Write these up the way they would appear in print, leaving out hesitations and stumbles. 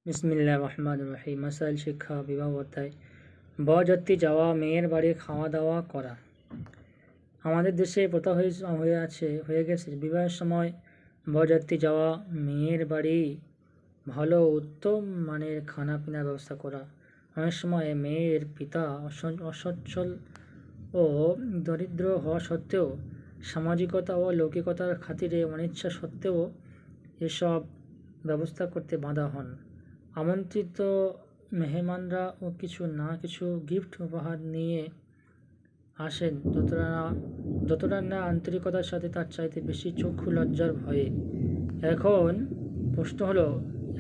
বিসমিল্লাহ রহমান রহিম। মাসাইল শিক্ষা বিবাহ অধ্যায়। বরযাত্রী যাওয়া, মেয়ের বাড়ি খাওয়া দাওয়া করা। আমাদের দেশে প্রথা হয়ে গেছে বিবাহের সময় বরযাত্রী যাওয়া, মেয়ের বাড়ি ভালো উত্তম মানের খানা পিনার ব্যবস্থা করা। অনেক সময় মেয়ের পিতা অসচ্ছল ও দরিদ্র হওয়া সত্ত্বেও সামাজিকতা ও লৌকিকতার খাতিরে অনিচ্ছা সত্ত্বেও এসব ব্যবস্থা করতে বাধা হন। আমন্ত্রিত মেহমানরা ও কিছু গিফট উপহার নিয়ে আসেন, যতটা না আন্তরিকতার সাথে তার চাইতে বেশি চক্ষু লজ্জার ভয়ে। এখন প্রশ্ন হলো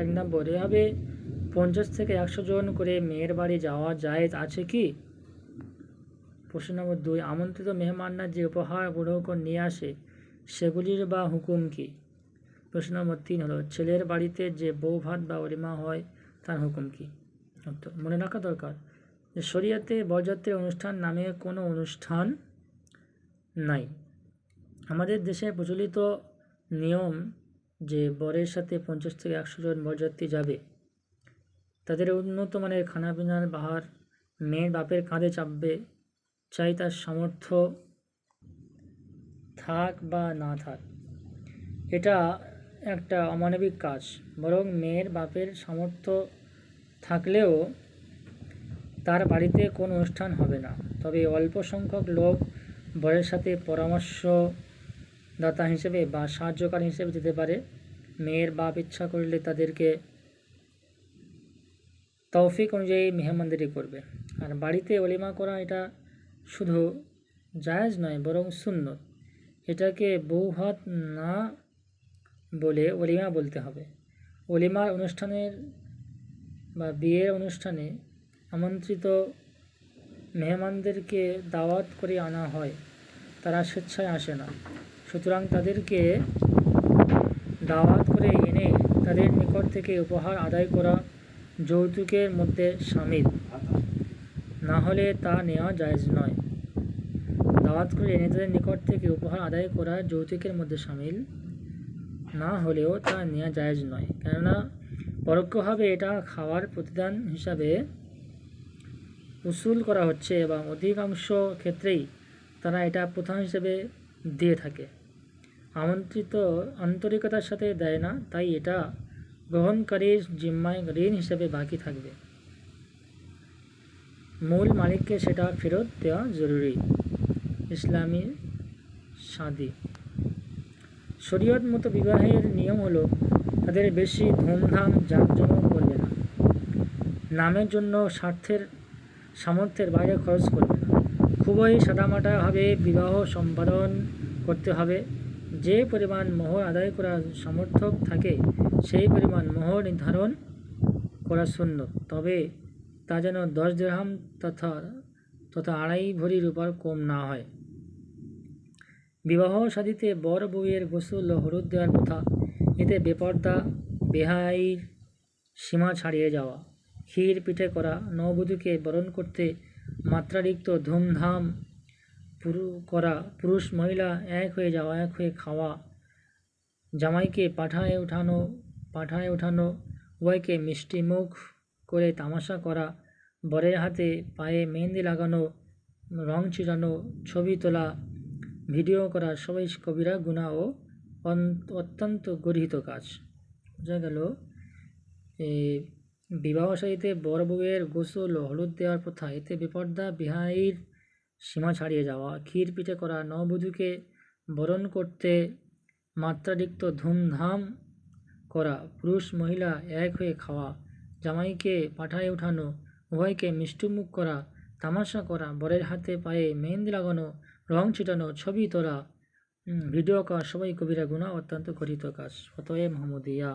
1 নম্বর, এভাবে 50 থেকে 100 জন করে মেয়ের বাড়ি যাওয়া জায়েজ আছে কি? প্রশ্ন নম্বর 2, আমন্ত্রিত মেহমানরা যে উপহার উপঢৌকন নিয়ে আসে সেগুলির বা হুকুম কি? প্রশ্ন নম্বর 3 হলো, ছেলের বাড়িতে যে বউ ভাত বা ওলিমা হয় তার হুকুম কি? উত্তর, মনে রাখা দরকার যে শরিয়াতে বরযাত্রীর অনুষ্ঠান নামে কোনো অনুষ্ঠান নাই। আমাদের দেশে প্রচলিত নিয়ম যে বরের সাথে 50 থেকে 100 জন বরযাত্রী যাবে, তাদের উন্নত মানের খানাপিনার বাহার মেয়ের বাপের কাঁধে চাপবে, চাই তার সামর্থ্য থাক বা না থাক। এটা একটা অমানবিক কাজ। বরং মেয়ের বাপের সামর্থ্য থাকলেও তার বাড়িতে কোনো অনুষ্ঠান হবে না। তবে অল্প সংখ্যক লোক বরের সাথে পরামর্শদাতা হিসেবে বা সাহায্যকারী হিসেবে যেতে পারে। মেয়ের বাপ ইচ্ছা করলে তাদেরকে তৌফিক অনুযায়ী মেহমানদারি করবে। আর বাড়িতে ওলিমা করা এটা শুধু জায়েজ নয়, বরং সুন্নত। এটাকে বউ ভাত না বলে ওলিমা বলতে হবে। ওলিমার অনুষ্ঠানের বা বিয়ের অনুষ্ঠানে আমন্ত্রিত মেহমানদেরকে দাওয়াত করে আনা হয়, তারা স্বেচ্ছায় আসে না। সুতরাং তাদেরকে দাওয়াত করে এনে তাদের নিকট থেকে উপহার আদায় করা যৌতুকের মধ্যে শামিল, না হলে তা নেওয়া জায়েজ নয়। দাওয়াত করে এনে তাদের নিকট থেকে উপহার আদায় করা যৌতুকের মধ্যে শামিল না হলেও তা নেওয়া জায়েজ নয়, কেননা পরোক্ষভাবে এটা খাওয়ার প্রতিদান হিসাবে উসুল করা হচ্ছে এবং অধিকাংশ ক্ষেত্রেই তারা এটা প্রথা হিসেবে দিয়ে থাকে। আমন্ত্রিত আন্তরিকতার সাথে দেয় না, তাই এটা গ্রহণকারীর জিম্মায় ঋণ হিসেবে বাকি থাকবে। মূল মালিককে সেটা ফেরত দেওয়া জরুরি। ইসলামী শাদী। শরীয়ত মতো বিবাহের নিয়ম হলো তাদের বেশি ধুমধাম জাঁকজমক করবে না, নামের জন্য সামর্থ্যের বাইরে খরচ করবে না, খুবই সাদামাটাভাবে বিবাহ সম্পাদন করতে হবে। যে পরিমাণ মোহর আদায় করার সামর্থ্য থাকে সেই পরিমাণ মোহর নির্ধারণ করা সুন্নত, তবে তা যেন 10 দিরহাম তথা 2.5 ভরি রূপার কম না হয়। বিবাহ শাদীতে বর বউয়ের গোসল ও হলুদ দেওয়ার প্রথা, এতে বেপর্দা বেহায়ার সীমা ছাড়িয়ে যাওয়া, ক্ষীর পিঠে করা, নববধূকে বরণ করতে মাত্রাতিরিক্ত ধুমধাম করা, পুরুষ মহিলা এক হয়ে যাওয়া, এক হয়ে খাওয়া, জামাইকে পাঠায় ওঠানো, উভয়কে মিষ্টিমুখ করে তামাশা করা, বরের হাতে পায়ে মেহেন্দি লাগানো, রং ছিটানো, ছবি তোলা, ভিডিও করা সবই কবিরা গুনাহ ও অত্যন্ত গর্হিত কাজ। বোঝা গেল বিবাহশাদীতে বর বউয়ের গোসল ও হলুদ দেওয়ার প্রথা, এতে বেপর্দা বেহায়ার সীমা ছাড়িয়ে যাওয়া, ক্ষীর পিঠে করা, নববধূকে বরণ করতে মাত্রাতিরিক্ত ধুমধাম করা, পুরুষ মহিলা এক হয়ে খাওয়া, জামাইকে পাঠায় ওঠানো, উভয়কে মিষ্টিমুখ করা, তামাশা করা, বরের হাতে পায়ে মেহেন্দি লাগানো, রং ছিটানো, ছবি তোলা, ভিডিও করা সবই কবিরা গুনাহ অত্যন্ত গর্হিত কাজ। ফতোয়া মুহাম্মদিয়া।